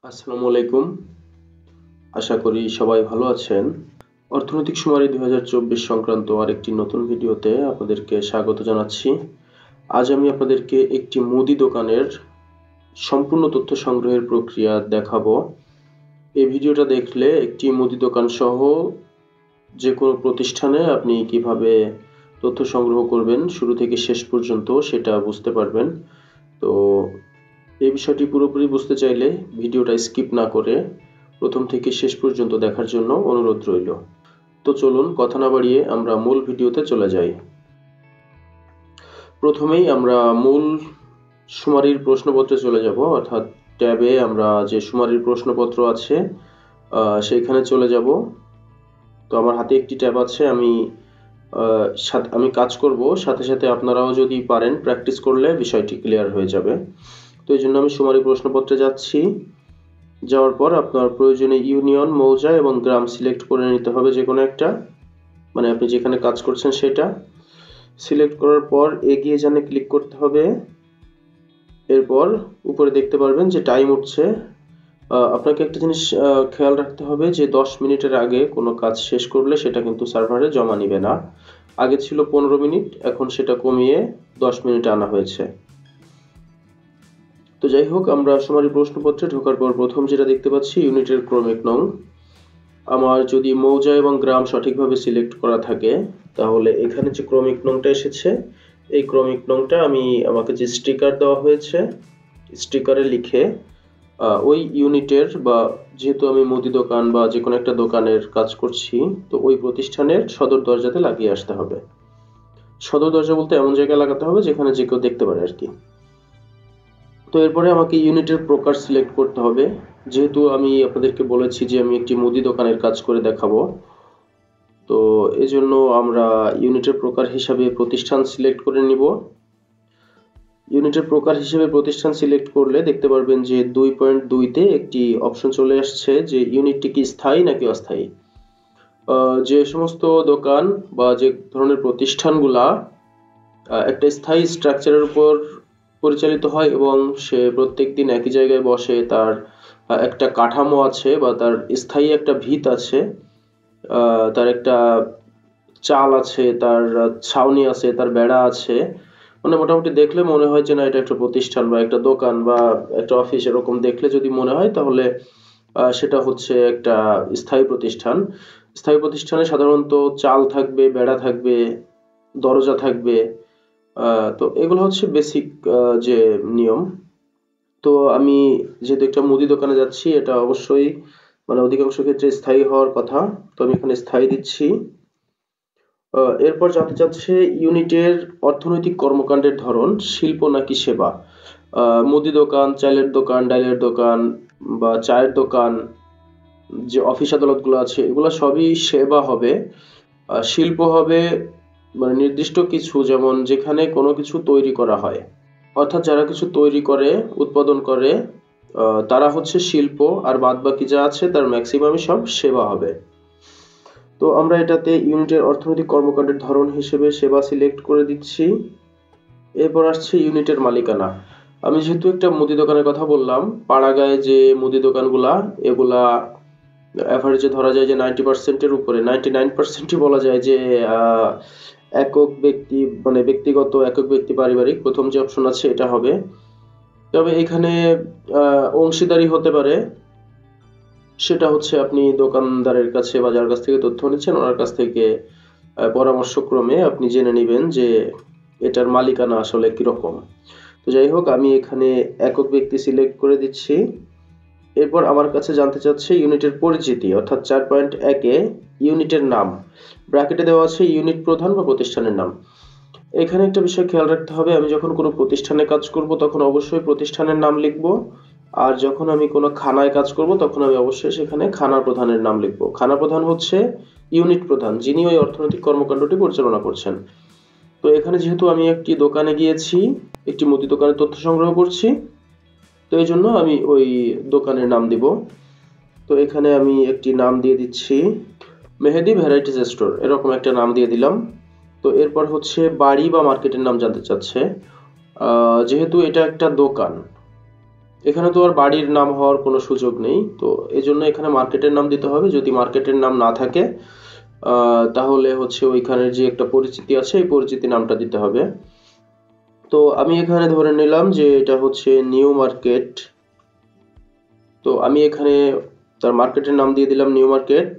আসসালামু আলাইকুম। আশা করি সবাই ভালো আছেন। অর্থনৈতিক সুমারি 2024 সংক্রান্ত আরেকটি নতুন ভিডিওতে আপনাদেরকে স্বাগত জানাচ্ছি। আজ আমি আপনাদেরকে একটি মুদি দোকানের সম্পূর্ণ তথ্য সংগ্রহের প্রক্রিয়া দেখাবো। এই ভিডিওটা দেখলে একটি মুদি দোকান সহ যে কোনো প্রতিষ্ঠানে আপনি কিভাবে তথ্য সংগ্রহ করবেন শুরু থেকে শেষ পর্যন্ত সেটা বুঝতে পারবেন। তো এই বিষয়টি পুরোপুরি বুঝতে চাইলে ভিডিওটা স্কিপ না করে প্রথম থেকে শেষ পর্যন্ত দেখার জন্য অনুরোধ রইল। তো চলুন কথা না বাড়িয়ে আমরা মূল ভিডিওতে চলে যাই। প্রথমেই আমরা মূল সুমারির প্রশ্নপত্রে চলে যাব, অর্থাৎ ট্যাবে আমরা যে সুমারির প্রশ্নপত্র আছে সেইখানে চলে যাব। তো আমার হাতে একটি ট্যাব আছে, আমি কাজ করব, সাথে সাথে আপনারাও যদি পারেন প্র্যাকটিস করলে বিষয়টি ক্লিয়ার হয়ে যাবে। তো এই জন্য আমি সুমারি প্রশ্নপত্রে যাচ্ছি। যাওয়ার পর আপনার প্রয়োজনে ইউনিয়ন, মৌজা এবং গ্রাম সিলেক্ট করে নিতে হবে, যে কোনো একটা, মানে আপনি যেখানে কাজ করছেন সেটা সিলেক্ট করার পর এগিয়ে যানে ক্লিক করতে হবে। এরপর উপরে দেখতে পারবেন যে টাইম উঠছে। আপনাকে একটা জিনিস খেয়াল রাখতে হবে যে 10 মিনিটের আগে কোনো কাজ শেষ করলে সেটা কিন্তু সার্ভারে জমা নিবে না। আগে ছিল 15 মিনিট, এখন সেটা কমিয়ে 10 মিনিটে আনা হয়েছে। তো যাই হোক, আমরা সুমারি প্রশ্নপত্রে ঢোকার পর প্রথম যেটা দেখতে পাচ্ছি ইউনিটের ক্রমিক নং। আমার যদি মৌজা এবং গ্রাম সঠিকভাবে সিলেক্ট করা থাকে তাহলে এখানে যে ক্রমিক নংটা এসেছে এই ক্রমিক নংটা আমাকে যে স্টিকার দেওয়া হয়েছে স্টিকারে লিখে ওই ইউনিটের, বা যেহেতু আমি মুদি দোকান বা যে কোনো একটা দোকানের কাজ করছি, তো ওই প্রতিষ্ঠানের সদর দরজাতে লাগিয়ে আসতে হবে। সদর দরজা বলতে এমন জায়গায় লাগাতে হবে যেখানে যে কেউ দেখতে পারে আর কি। তো এরপরে আমাকে ইউনিটের প্রকার সিলেক্ট করতে হবে। যেহেতু আমি আপনাদেরকে বলেছি যে আমি একটি মুদি দোকানের কাজ করে দেখাবো, তো এজন্য আমরা ইউনিটের প্রকার হিসাবে প্রতিষ্ঠান সিলেক্ট করে নিব। ইউনিটের প্রকার হিসেবে প্রতিষ্ঠান সিলেক্ট করলে দেখতে পারবেন যে 2.2 তে একটি অপশন চলে আসছে যে ইউনিটটি কি স্থায়ী নাকি অস্থায়ী। যে সমস্ত দোকান বা যে ধরনের প্রতিষ্ঠানগুলা একটা স্থায়ী স্ট্রাকচারের উপর পরিচালিত হয় এবং সে প্রত্যেকদিন একই জায়গায় বসে, তার একটা কাঠামো আছে বা তার স্থায়ী একটা ভিত আছে, তার একটা চাল আছে, তার ছাউনি আছে, তার বেড়া আছে, মানে মোটামুটি দেখলে মনে হয় যে না এটা একটা প্রতিষ্ঠান বা একটা দোকান বা একটা অফিস, এরকম দেখলে যদি মনে হয় তাহলে সেটা হচ্ছে একটা স্থায়ী প্রতিষ্ঠান। স্থায়ী প্রতিষ্ঠানে সাধারণত চাল থাকবে, বেড়া থাকবে, দরজা থাকবে। তো এগুলো হচ্ছে বেসিক যে নিয়ম। তো আমি যেহেতু একটা মুদি দোকানে যাচ্ছি, এটা অবশ্যই মানে অধিকাংশ ক্ষেত্রে স্থায়ী হওয়ার কথা, তো আমি এখানে স্থায়ী দিচ্ছি। এরপর জানতে চাচ্ছে ইউনিটের অর্থনৈতিক কর্মকাণ্ডের ধরন শিল্প নাকি সেবা। মুদি দোকান, চালের দোকান, ডালের দোকান বা চায়ের দোকান, যে অফিস আদালতগুলো আছে এগুলো সবই সেবা হবে। শিল্প হবে মানে নির্দিষ্ট কিছু, যেমন যেখানে কোনো কিছু তৈরি করা হয়, অর্থাৎ যারা কিছু তৈরি করে, উৎপাদন করে, তারা হচ্ছে শিল্প, আর বাদ বাকি যা আছে তার ম্যাক্সিমামই সব সেবা হবে। তো আমরা এটাতে ইউনিটের অর্থনৈতিক কর্মকাণ্ডের ধরন হিসেবে সেবা সিলেক্ট করে দিচ্ছি। এরপর আসছে ইউনিটের মালিকানা। আমি যেহেতু একটা মুদি দোকানের কথা বললাম, পাড়াগাঁয়ে যে মুদি দোকানগুলা এগুলা অ্যাভারেজে ধরা যায় যে 90%-এর উপরে, 99%ই বলা যায় যে একক ব্যক্তি, মানে ব্যক্তিগত, একক ব্যক্তি, পারিবারিক, প্রথম যে অপশন আছে এটা হবে। তবে এখানে অংশীদারি হতে পারে, সেটা হচ্ছে আপনি দোকানদারের কাছে বা যার কাছ থেকে তথ্য নিচ্ছেন ওনার কাছ থেকে পরামর্শক্রমে আপনি জেনে নেবেন যে এটার মালিকানা আসলে কিরকম। তো যাই হোক, আমি এখানে একক ব্যক্তি সিলেক্ট করে দিচ্ছি। এরপর আমার কাছে জানতে চাচ্ছে ইউনিটের পরিচিতি, অর্থাৎ 4.1-এ ইউনিটের নাম, ব্র্যাকেটে দেওয়া আছে ইউনিট প্রধান বা প্রতিষ্ঠানের নাম। এখানে একটা বিষয় খেয়াল রাখতে হবে, আমি যখন কোনো প্রতিষ্ঠানে কাজ করব তখন অবশ্যই প্রতিষ্ঠানের নাম লিখব, আর যখন আমি কোনো খানায় কাজ করব তখন আমি অবশ্যই সেখানে খানা প্রধানের নাম লিখব। খানা প্রধান হচ্ছে ইউনিট প্রধান, যিনি ওই অর্থনৈতিক কর্মকাণ্ডটি পরিচালনা করছেন। তো এখানে যেহেতু আমি একটি দোকানে গিয়েছি, একটি মুদি দোকানের তথ্য সংগ্রহ করছি, তো এই জন্য আমি ওই দোকানের নাম দিব। তো এখানে আমি একটি নাম দিয়ে দিচ্ছি, মেহেদি ভ্যারাইটিস স্টোর, এরকম একটা নাম দিয়ে দিলাম। তো এরপর হচ্ছে বাড়ি বা মার্কেটের নাম জানতে চাচ্ছে। যেহেতু এটা একটা দোকান, এখানে তো আর বাড়ির নাম হওয়ার কোনো সুযোগ নেই, তো এই জন্য এখানে মার্কেটের নাম দিতে হবে। যদি মার্কেটের নাম না থাকে তাহলে হচ্ছে ওইখানের যে একটা পরিচিতি আছে এই পরিচিতি নামটা দিতে হবে। তো আমি এখানে ধরে নিলাম যে এটা হচ্ছে নিউ মার্কেট। তো আমি এখানে তার মার্কেটের নাম দিয়ে দিলাম নিউ মার্কেট।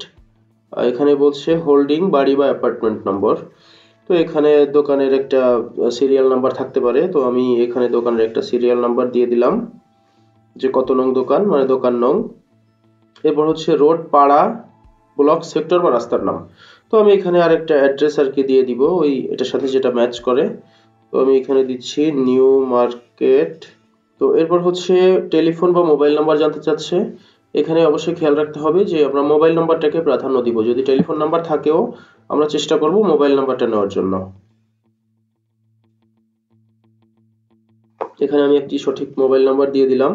এখানে বলছে হোল্ডিং বাড়ি বা অ্যাপার্টমেন্ট নম্বর। তো এখানে দোকানের একটা সিরিয়াল নাম্বার থাকতে পারে, তো আমি এখানে দোকানের একটা সিরিয়াল নাম্বার দিয়ে দিলাম যে কত নং দোকান, মানে দোকান নং। এরপর হচ্ছে রোড, পাড়া, ব্লক, সেক্টর বা রাস্তার নাম। তো আমি এখানে আরেকটা অ্যাড্রেস আর কি দিয়ে দিব ওই এটার সাথে যেটা ম্যাচ করে। তো আমি এখানে দিচ্ছি নিউ মার্কেট। তো এরপর হচ্ছে টেলিফোন বা মোবাইল নাম্বার জানতে চাচ্ছে। এখানে অবশ্যই খেয়াল রাখতে হবে যে আমরা মোবাইল নাম্বারটাকে প্রাধান্য দিব। যদি টেলিফোন নাম্বার থাকেও আমরা চেষ্টা করব মোবাইল নাম্বারটা নেওয়ার জন্য। এখানে আমি একটি সঠিক মোবাইল নাম্বার দিয়ে দিলাম।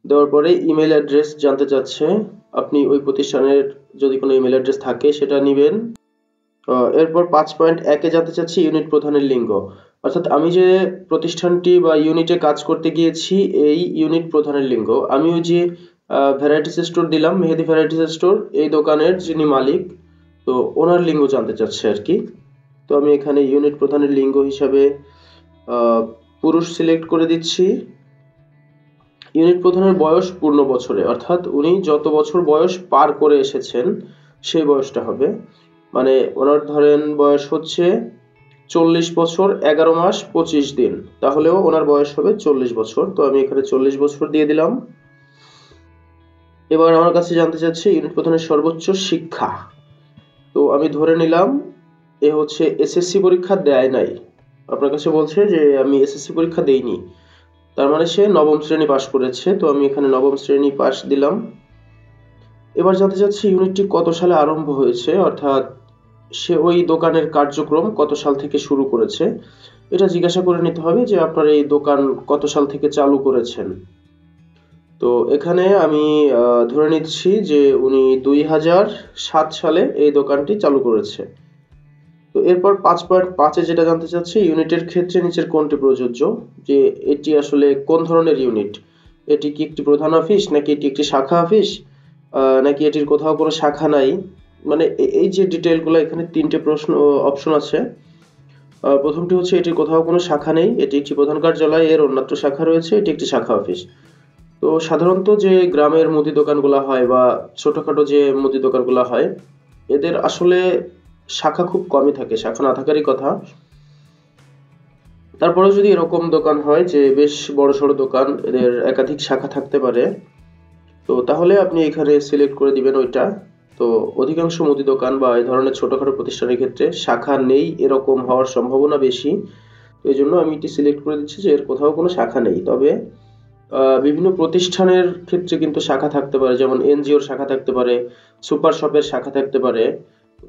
দেওয়ার পরে ইমেল অ্যাড্রেস জানতে চাচ্ছে। আপনি ওই প্রতিষ্ঠানের যদি কোনো ইমেল অ্যাড্রেস থাকে সেটা নেবেন। এরপর 5.1 জানতে চাচ্ছি ইউনিট প্রধানের লিঙ্গ। অর্থাৎ আমি যে প্রতিষ্ঠানটি বা ইউনিটে কাজ করতে গিয়েছি এই ইউনিট প্রধানের লিঙ্গ। আমি ওই যে ভ্যারাইটিস স্টোর দিলাম, মেহেদি ভ্যারাইটিস স্টোর, এই দোকানের যিনি মালিক, তো ওনার লিঙ্গ জানতে চাচ্ছে আর কি। তো আমি এখানে ইউনিট প্রধানের লিঙ্গ হিসাবে পুরুষ সিলেক্ট করে দিচ্ছি। ইউনিট প্রধানের বয়স পূর্ণ বছরে, অর্থাৎ উনি যত বছর বয়স পার করে এসেছেন সেই বয়সটা হবে। মানে ওনার ধরেন বয়স হচ্ছে 40 বছর 11 মাস 25 দিন, তাহলেও ওনার বয়স হবে 40 বছর। তো আমি এখানে 40 বছর দিয়ে দিলাম। এবার আমার কাছে জানতে চাচ্ছে ইউনিট প্রধানের সর্বোচ্চ শিক্ষা। তো আমি ধরে নিলাম এ হচ্ছে এসএসসি পরীক্ষা দেয় নাই। আপনার কাছে বলছে যে আমি এসএসসি পরীক্ষা দেইনি, তার মানে সে নবম শ্রেণী পাশ করেছে। তো আমি এখানে নবম শ্রেণী পাশ দিলাম। এবার জানতে চাচ্ছি ইউনিটটি কত সালে আরম্ভ হয়েছে, অর্থাৎ সে ওই দোকানের কার্যক্রম কত সাল থেকে শুরু করেছে। এটা জিজ্ঞাসা করে নিতে হবে যে আপনার এই দোকান কত সাল থেকে চালু করেছেন। তো এখানে আমি ধরে নিচ্ছি যে উনি 2007 সালে এই দোকানটি চালু করেছে। তো এরপর 5.5 যেটা জানতে চাচ্ছি ইউনিটের ক্ষেত্রে নিচের কোনটি প্রযোজ্য, যে এটি আসলে কোন ধরনের ইউনিট। এটি কি একটি প্রধান অফিস, নাকি এটি একটি শাখা অফিস, নাকি এটির কোথাও কোনো শাখা নাই। মানে এই যে ডিটেলগুলো, এখানে 3টে প্রশ্ন অপশন আছে। প্রথমটি হচ্ছে এটির কোথাও কোনো শাখা নেই, এটি একটি প্রধান কার্যালয়, এর অন্যত্র শাখা রয়েছে, এটি একটি শাখা অফিস। তো সাধারণত যে গ্রামের মুদি দোকানগুলো হয় বা ছোটখাটো যে মুদি দোকানগুলো হয় এদের আসলে শাখা খুব কমই থাকে, শাখা না থাকারই কথা। তারপরে যদি এরকম দোকান হয় যে বেশ বড় সড়ো দোকান, এদের একাধিক শাখা থাকতে পারে, তো তাহলে আপনি এখানে সিলেক্ট করে দিবেন ওইটা। তো অধিকাংশ মুদি দোকান বা এই ধরনের ছোটখাটো প্রতিষ্ঠানের ক্ষেত্রে শাখা নেই এরকম হওয়ার সম্ভাবনা বেশি। তো এই জন্য আমি এটি সিলেক্ট করে দিচ্ছি যে এর কোথাও কোনো শাখা নেই। তবে বিভিন্ন প্রতিষ্ঠানের ক্ষেত্রে কিন্তু শাখা থাকতে পারে, যেমন এনজিওর শাখা থাকতে পারে, সুপার শপের শাখা থাকতে পারে,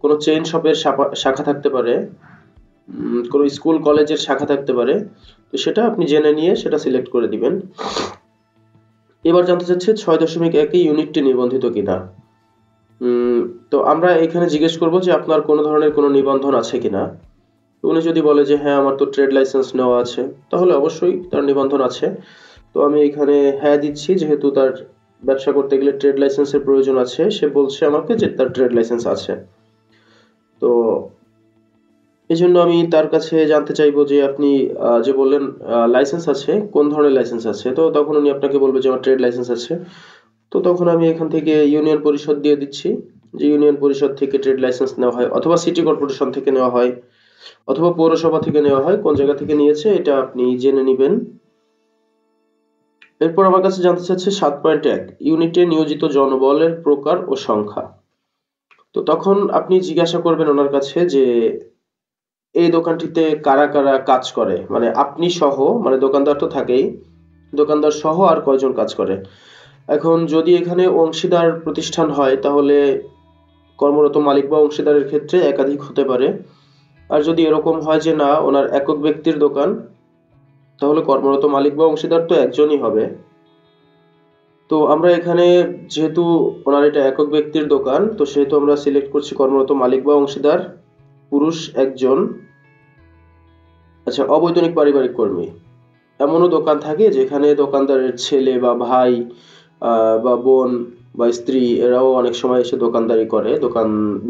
কোনো চেইন শপের শাখা থাকতে পারে, কোনো স্কুল কলেজের শাখা থাকতে পারে। তো সেটা আপনি জেনে নিয়ে সেটা সিলেক্ট করে দিবেন। এবার জানতে চাচ্ছে 6.1 ইউনিটটি নিবন্ধিত কিনা। তো আমরা এখানে জিজ্ঞেস করব যে আপনার কোনো ধরনের কোনো নিবন্ধন আছে কিনা। উনি যদি বলে যে হ্যাঁ আমার তো ট্রেড লাইসেন্স নেওয়া আছে, তাহলে অবশ্যই তার নিবন্ধন আছে। তো আমি এখানে হ্যাঁ দিচ্ছি, যেহেতু তার ব্যবসা করতে গেলে ট্রেড লাইসেন্সের প্রয়োজন আছে, সে বলছে আমাকে যে তার ট্রেড লাইসেন্স আছে। তো এই জন্য আমি তার কাছে জানতে চাইবো যে আপনি যে বললেন লাইসেন্স আছে, কোন ধরনের লাইসেন্স আছে। তো তখন উনি আপনাকে বলবে যে আমার ট্রেড লাইসেন্স আছে। তো তখন আমি এখান থেকে ইউনিয়ন পরিষদ দিয়ে দিচ্ছি, যে ইউনিয়ন পরিষদ থেকে ট্রেড লাইসেন্স নেওয়া হয়, অথবা সিটি কর্পোরেশন থেকে নেওয়া হয়, অথবা পৌরসভা থেকে নেওয়া হয়। কোন জায়গা থেকে নিয়েছে এটা আপনি জেনে নেবেন। এরপর আমার কাছে জানতে চাচ্ছে 7.1 ইউনিটে নিয়োজিত জনবলের প্রকার ও সংখ্যা। তো তখন আপনি জিজ্ঞাসা করবেন ওনার কাছে যে এই দোকানটিতে কারা কারা কাজ করে, মানে আপনি সহ, মানে দোকানদার তো থাকেই, দোকানদার সহ আর কয়জন কাজ করে। এখন যদি এখানে অংশীদার প্রতিষ্ঠান হয় তাহলে কর্মরত মালিক বা অংশীদারের ক্ষেত্রে একাধিক হতে পারে। আর যদি এরকম হয় যে না ওনার একক ব্যক্তির দোকান, তাহলে কর্মরত মালিক বা অংশীদার তো একজনই হবে। তো আমরা এখানে যেহেতু ওনার এটা একক ব্যক্তির দোকান, তো সেহেতু আমরা সিলেক্ট করছি কর্মরত মালিক বা অংশীদার পুরুষ একজন। আচ্ছা, অবৈতনিক পারিবারিক কর্মী। এমনও দোকান থাকে যেখানে দোকানদারের ছেলে বা ভাই বা বোন বা স্ত্রী এরাও অনেক সময় এসে দোকানদারি করে,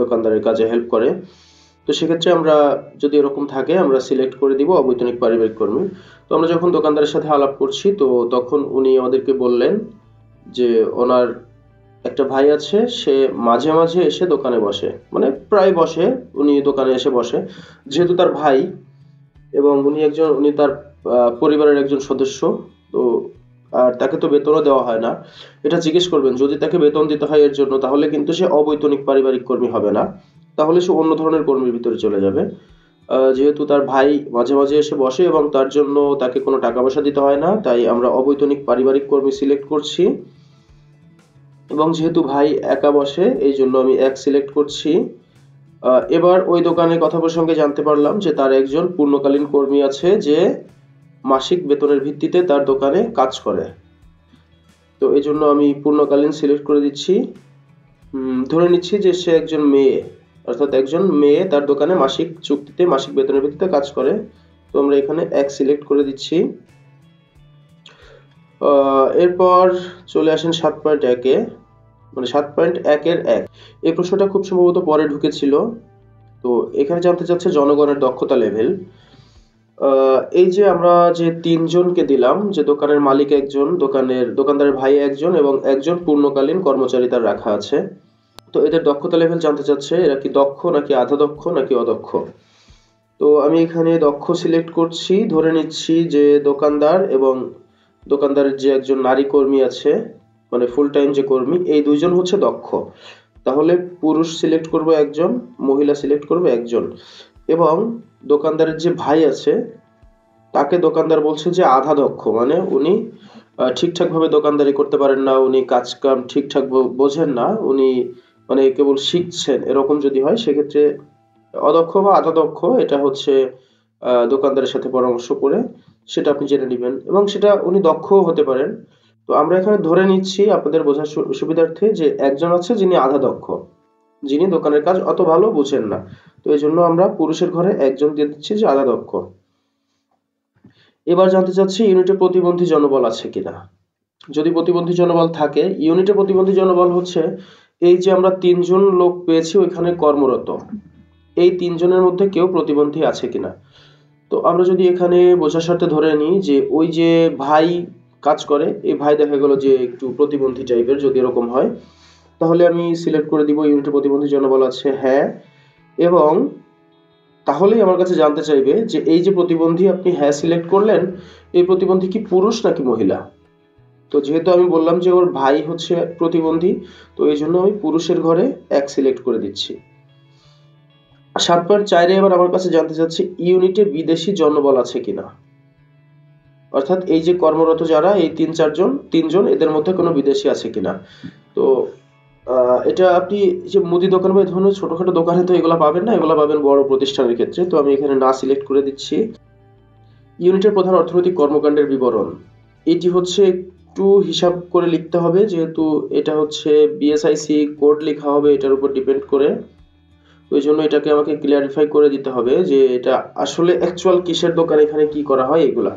দোকানদারের কাজে হেল্প করে। তো সেক্ষেত্রে আমরা যদি এরকম থাকে আমরা সিলেক্ট করে দিব অবৈতনিক পারিবারিক কর্মী। তো আমরা যখন দোকানদারের সাথে আলাপ করছি তো তখন উনি আমাদেরকে বললেন যে ওনার একটা ভাই আছে, সে মাঝে মাঝে এসে দোকানে বসে, মানে প্রায় বসে, উনি দোকানে এসে বসে যেহেতু তার ভাই, এবং উনি তার পরিবারের একজন সদস্য। তো আর তাকে তো বেতনও দেওয়া হয় না। এটা জিজ্ঞেস করবেন, যদি তাকে বেতন দিতে হয় এর জন্য তাহলে কিন্তু সে অবৈতনিক পারিবারিক কর্মী হবে না, তাহলে সে অন্য ধরনের কর্মীর ভিতরে চলে যাবে। যেহেতু তার ভাই মাঝে মাঝে এসে বসে এবং তার জন্য তাকে কোনো টাকা পয়সা দিতে হয় না, তাই আমরা অবৈতনিক পারিবারিক কর্মী সিলেক্ট করছি। এবং যেহেতু ভাই একা বসে এই জন্য আমি এক সিলেক্ট করছি। এবার ওই দোকানের কথা প্রসঙ্গে জানতে পারলাম যে তার একজন পূর্ণকালীন কর্মী আছে যে মাসিক বেতনের ভিত্তিতে তার দোকানে কাজ করে। তো এই জন্য আমি পূর্ণকালীন সিলেক্ট করে দিচ্ছি। ধরে নিচ্ছি যে সে একজন মেয়ে, অর্থাৎ একজন মেয়ে তার দোকানে মাসিক চুক্তিতে মাসিক বেতনের ভিত্তিতে কাজ করে। তো আমরা এখানে এক সিলেক্ট করে দিচ্ছি। এরপর চলে আসেন 7.1-এ, মানে 7.1-এর 1। এই প্রশ্নটা খুব সম্ভবত পরে ঢুকেছিল। তো এখানে জানতে চাচ্ছে জনগণের দক্ষতা লেভেল। এই যে আমরা যে তিনজনকে দিলাম, যে দোকানের মালিক একজন, দোকানদারের ভাই একজন এবং একজন পূর্ণকালীন কর্মচারী তার রাখা আছে। তো এদের দক্ষতা লেভেল জানতে চাচ্ছে, এরা কি দক্ষ নাকি আধা দক্ষ নাকি অদক্ষ। তো আমি এখানে দক্ষ সিলেক্ট করছি, ধরে নিচ্ছি যে দোকানদার এবং দোকানদারের যে একজন নারী কর্মী আছে, মানে ফুল টাইম যে কর্মী, এই দুইজন হচ্ছে দক্ষ। তাহলে পুরুষ সিলেক্ট করব একজন, মহিলা সিলেক্ট করব একজন। এবং দোকানদারের যে ভাই আছে তাকে দোকানদার বলছে যে আধা দক্ষ, মানে উনি ঠিকঠাক ভাবে দোকানদারি করতে পারেন না, উনি কাজ কাম ঠিকঠাক বোঝেন না, উনি মানে কেবল শিখছেন, এরকম যদি হয় সেক্ষেত্রে অদক্ষ বা আধা দক্ষ, এটা হচ্ছে দোকানদারের সাথে পরামর্শ করে সেটা আপনি জেনে নেবেন, এবং সেটা উনি দক্ষও হতে পারেন। তো আমরা এখানে ধরে নিচ্ছি আপনাদের বোঝার সুবিধার্থে যে একজন আছে যিনি আধা দক্ষ, যিনি দোকানের কাজ অত ভালো বুঝেন না। তো এই জন্য আমরা পুরুষের ঘরে একজন দিয়ে দিচ্ছি যে আধা দক্ষ। এবার জানতে চাচ্ছি ইউনিটে প্রতিবন্ধী জনবল আছে কিনা। যদি প্রতিবন্ধী জনবল থাকে, ইউনিটে প্রতিবন্ধী জনবল হচ্ছে এই যে আমরা তিনজন লোক পেয়েছি ওইখানে কর্মরত, এই তিনজনের মধ্যে কেউ প্রতিবন্ধী আছে কিনা। তো আমরা যদি এখানে বোঝার স্বার্থে ধরে নিই যে ওই যে ভাই কাজ করে, এই ভাই দেখা গেল যে একটু প্রতিবন্ধী টাইপের, যদি এরকম হয় তাহলে আমি সিলেক্ট করে দিব ইউনিটে প্রতিবন্ধী জনবল আছে হ্যাঁ। এবং তাহলেই আমার কাছে জানতে চাইবে যে এই যে প্রতিবন্ধী আপনি হ্যাঁ সিলেক্ট করলেন, এই প্রতিবন্ধী কি পুরুষ নাকি মহিলা। তো যেহেতু আমি বললাম যে ওর ভাই হচ্ছে প্রতিবন্ধী, তো এই জন্য আমি পুরুষের ঘরে এক সিলেক্ট করে দিচ্ছি। 7.4-এ এবার আমার কাছে জানতে চাচ্ছি ইউনিটে বিদেশি জনবল আছে কিনা, অর্থাৎ এই যে কর্মরত যারা এই তিনজন এদের মধ্যে কোনো বিদেশি আছে কিনা। তো এটা আপনি যে মুদি দোকান বা এই ধরনের ছোটখাটো দোকানে তো এগুলা পাবেন না, এগুলা পাবেন বড় প্রতিষ্ঠানের ক্ষেত্রে। তো আমি এখানে না সিলেক্ট করে দিচ্ছি। ইউনিটের প্রধান অর্থনৈতিক কর্মকাণ্ডের বিবরণ, এটি হচ্ছে একটু হিসাব করে লিখতে হবে, যেহেতু এটা হচ্ছে বিএসআইসি কোড লেখা হবে এটার উপর ডিপেন্ড করে। ওই জন্য এটাকে আমাকে ক্লিয়ারিফাই করে দিতে হবে যে এটা আসলে অ্যাকচুয়াল কিসের দোকান, এখানে কি করা হয় এগুলা।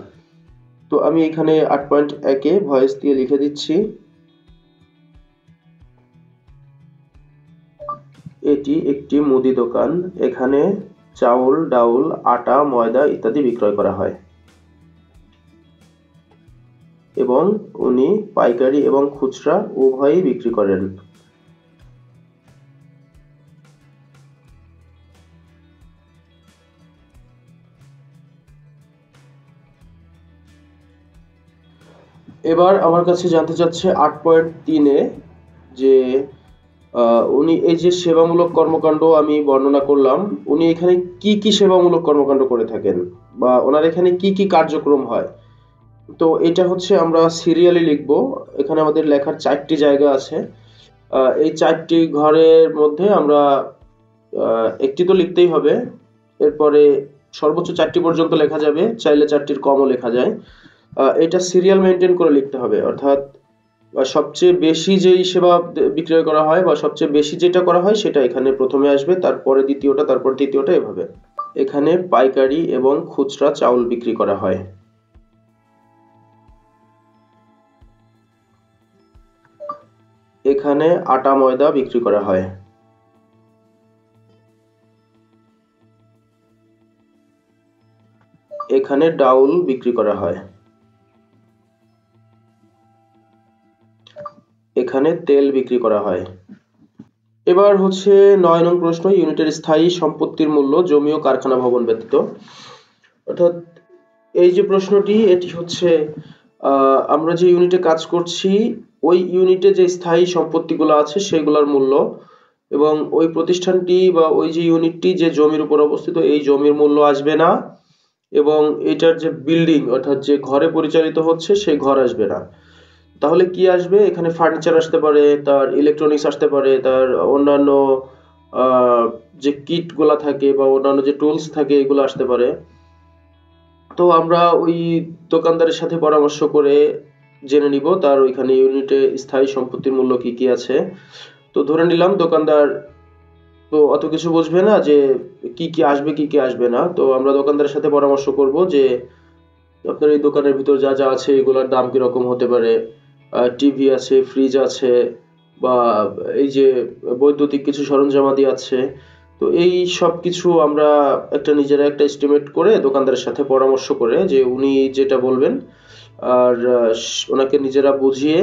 তো আমি এখানে 8.1-এ ভয়েস দিয়ে লিখে দিচ্ছি, এটি একটি মুদি দোকান, এখানে চাউল ডাউল আটা ময়দা ইত্যাদি বিক্রয় করা হয় এবং উনি পাইকারি এবং খুচরা উভয়ই বিক্রি করেন। এবার আমার কাছে জানতে চাচ্ছে 8.3-এ যে উনি এই যে সেবামূলক কর্মকাণ্ড আমি বর্ণনা করলাম, উনি এখানে কি কি সেবামূলক কর্মকাণ্ড করে থাকেন বা ওনার এখানে কি কি কার্যক্রম হয়। তো এটা হচ্ছে আমরা সিরিয়ালি লিখবো। এখানে আমাদের লেখার 4টি জায়গা আছে। এই 4টি ঘরের মধ্যে আমরা একটি তো লিখতেই হবে, এরপরে সর্বোচ্চ 4টি পর্যন্ত লেখা যাবে, চাইলে 4টির কমও লেখা যায়। এটা সিরিয়াল মেনটেন করে লিখতে হবে, অর্থাৎ সবচেয়ে বেশি যেই সেবা বিক্রয় করা হয় বা সবচেয়ে বেশি যেটা করা হয় সেটা এখানে প্রথমে আসবে, তারপরে দ্বিতীয়টা, তারপর তৃতীয়টা, এভাবে। এখানে পাইকারি এবং খুচরা চাউল বিক্রি করা হয়। এখানে আটা ময়দা বিক্রি করা হয়। এখানে ডাউল বিক্রি করা হয়। এখানে তেল বিক্রি করা হয়। এবার হচ্ছে 9 নং প্রশ্ন, ইউনিটের স্থায়ী সম্পত্তির মূল্য জমি ও কারখানা ভবন ব্যতীত। অর্থাৎ এই যে প্রশ্নটি, এটি হচ্ছে আমরা যে ইউনিটে কাজ করছি ওই ইউনিটে যে স্থায়ী সম্পত্তিগুলো আছে সেগুলোর মূল্য, এবং ওই প্রতিষ্ঠানটি বা ওই যে ইউনিটটি যে জমির উপর অবস্থিত এই জমির মূল্য আসবে না, এবং এটার যে বিল্ডিং অর্থাৎ যে ঘরে পরিচালিত হচ্ছে সেই ঘর আসবে না। তাহলে কি আসবে? এখানে ফার্নিচার আসতে পারে, তার ইলেকট্রনিক্স আসতে পারে, তার অন্যান্য যে কিট গুলা থাকে বা অন্যান্য যে টুলস থাকে এগুলো আসতে পারে। তো আমরা ওই দোকানদারের সাথে পরামর্শ করে জেনে নিব তার ওইখানে ইউনিটে স্থায়ী সম্পত্তির মূল্য কি কি আছে। তো ধরে নিলাম দোকানদার তো অত কিছু বুঝবে না যে কি কি আসবে কি কি আসবে না। তো আমরা দোকানদারের সাথে পরামর্শ করব যে আপনার এই দোকানের ভিতর যা যা আছে এগুলোর দাম কিরকম হতে পারে, টিভি আছে, ফ্রিজ আছে, বা এই যে বৈদ্যুতিক কিছু সরঞ্জামাদি আছে। তো এই সব কিছু আমরা নিজেরা একটা এস্টিমেট করে দোকানদারের সাথে পরামর্শ করে যে উনি যেটা বলবেন আর ওনাকে নিজেরা বুঝিয়ে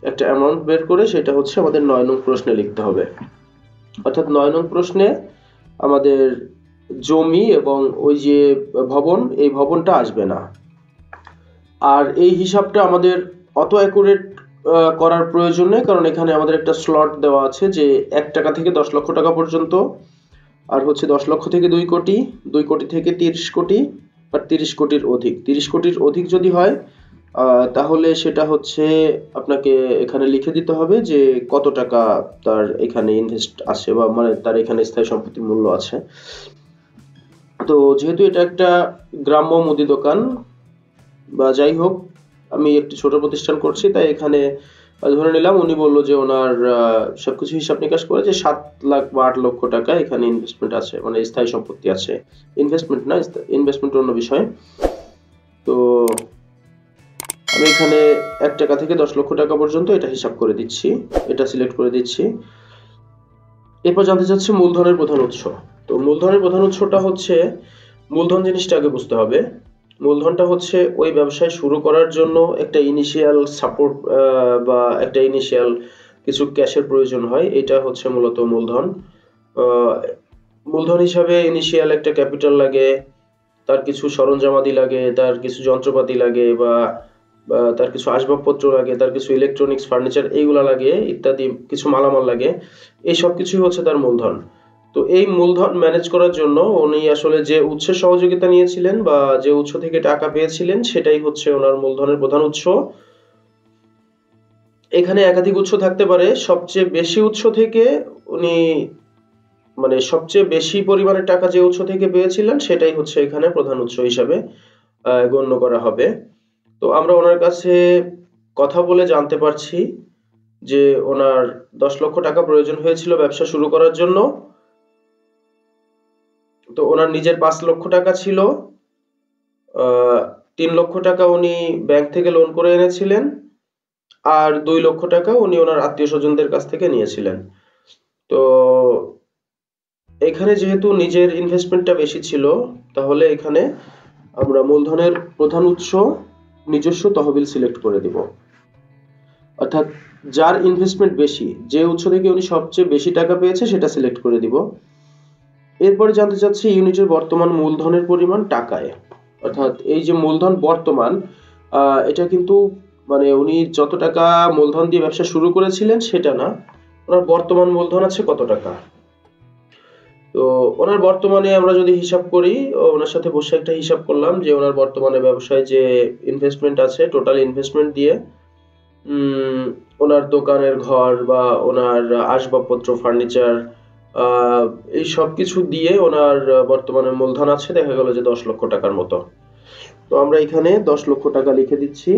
একটা অ্যামাউন্ট বের করে সেটা হচ্ছে আমাদের 9 নং প্রশ্নে লিখতে হবে। অর্থাৎ 9 নং প্রশ্নে আমাদের জমি এবং ওই যে ভবন, এই ভবনটা আসবে না। আর এই হিসাবটা আমাদের অত অ্যাকুরেট করার প্রয়োজন নেই, কারণ এখানে আমাদের একটা স্লট দেওয়া আছে যে 1 টাকা থেকে 10 লক্ষ টাকা পর্যন্ত, আর হচ্ছে 10 লক্ষ থেকে 2 কোটি, 2 কোটি থেকে 30 কোটি, আর 30 কোটির অধিক। 30 কোটির অধিক যদি হয় তাহলে সেটা হচ্ছে আপনাকে এখানে লিখে দিতে হবে যে কত টাকা তার এখানে ইনভেস্ট আছে, বা মানে তার এখানে স্থায়ী সম্পত্তির মূল্য আছে। তো যেহেতু এটা একটা গ্রাম্য মুদি দোকান বা যাই হোক আমি একটি ছোট প্রতিষ্ঠান করছি, তাই এখানে ধরে নিলাম উনি বললো যে ওনার সবকিছু হিসাব নিকাশ করে যে 7 লাখ বা 8 লক্ষ টাকা এখানে ইনভেস্টমেন্ট আছে, মানে স্থায়ী সম্পত্তি আছে। ইনভেস্টমেন্ট না, ইনভেস্টমেন্ট অন্য বিষয়। তো আমি এখানে 1 টাকা থেকে 10 লক্ষ টাকা পর্যন্ত এটা হিসাব করে দিচ্ছি, এটা সিলেক্ট করে দিচ্ছি। এরপর জানতে চাচ্ছি মূলধনের প্রধান উৎস। তো মূলধনের প্রধান উৎসটা হচ্ছে, মূলধন জিনিসটা আগে বুঝতে হবে। মূলধনটা হচ্ছে ওই ব্যবসায় শুরু করার জন্য একটা ইনিশিয়াল সাপোর্ট বা একটা ইনিশিয়াল কিছু ক্যাশের প্রয়োজন হয়, এটা হচ্ছে মূলত মূলধন। মূলধন হিসাবে ইনিশিয়াল একটা ক্যাপিটাল লাগে, তার কিছু সরঞ্জামাদি লাগে, তার কিছু যন্ত্রপাতি লাগে, বা তার কিছু আসবাবপত্র লাগে, তার কিছু ইলেকট্রনিক্স ফার্নিচার এইগুলা লাগে, ইত্যাদি কিছু মালামাল লাগে। এই সব কিছুই হচ্ছে তার মূলধন। তো এই মূলধন ম্যানেজ করার জন্য উনি আসলে যে উৎসের সহযোগিতা নিয়েছিলেন বা যে উৎস থেকে টাকা পেয়েছিলেন সেটাই হচ্ছে ওনার মূলধনের প্রধান উৎস। এখানে একাধিক উৎস থাকতে পারে, সবচেয়ে বেশি উৎস থেকে উনি মানে সবচেয়ে বেশি পরিমাণে টাকা যে উৎস থেকে পেয়েছিলেন সেটাই হচ্ছে এখানে প্রধান উৎস হিসাবে গণ্য করা হবে। তো আমরা ওনার কাছে কথা বলে জানতে পারছি যে ওনার 10 লক্ষ টাকা প্রয়োজন হয়েছিল ব্যবসা শুরু করার জন্য। তো ওনার নিজের 5 লক্ষ টাকা ছিল, 3 লক্ষ টাকা উনি ব্যাংক থেকে লোন করে এনেছিলেন, আর 2 লক্ষ টাকা উনি ওনার আত্মীয় স্বজনদের কাছ থেকে নিয়েছিলেন। তো এখানে যেহেতু নিজের ইনভেস্টমেন্টটা বেশি ছিল, তাহলে এখানে আমরা মূলধনের প্রধান উৎস নিজস্ব তহবিল সিলেক্ট করে দিব। অর্থাৎ যার ইনভেস্টমেন্ট বেশি, যে উৎস থেকে উনি সবচেয়ে বেশি টাকা পেয়েছে সেটা সিলেক্ট করে দিব। এরপরে জানতে চাচ্ছি ইউনিটের বর্তমান মূলধনের পরিমাণ টাকায়। অর্থাৎ এই যে মূলধন বর্তমান, এটা কিন্তু মানে উনি যত টাকা মূলধন দিয়ে ব্যবসা শুরু করেছিলেন সেটা না, ওনার বর্তমান মূলধন আছে কত টাকা। তো ওনার বর্তমানে আমরা যদি হিসাব করি, ওনার সাথে বসে একটা হিসাব করলাম যে ওনার বর্তমানে ব্যবসায় যে ইনভেস্টমেন্ট আছে, টোটাল ইনভেস্টমেন্ট দিয়ে ওনার দোকানের ঘর বা ওনার আসবাবপত্র ফার্নিচার এই সব কিছু দিয়ে ওনার বর্তমানে মূলধন আছে দেখা গেল যে 10 লক্ষ টাকার মতো। তো আমরা এখানে 10 লক্ষ টাকা লিখে দিচ্ছি।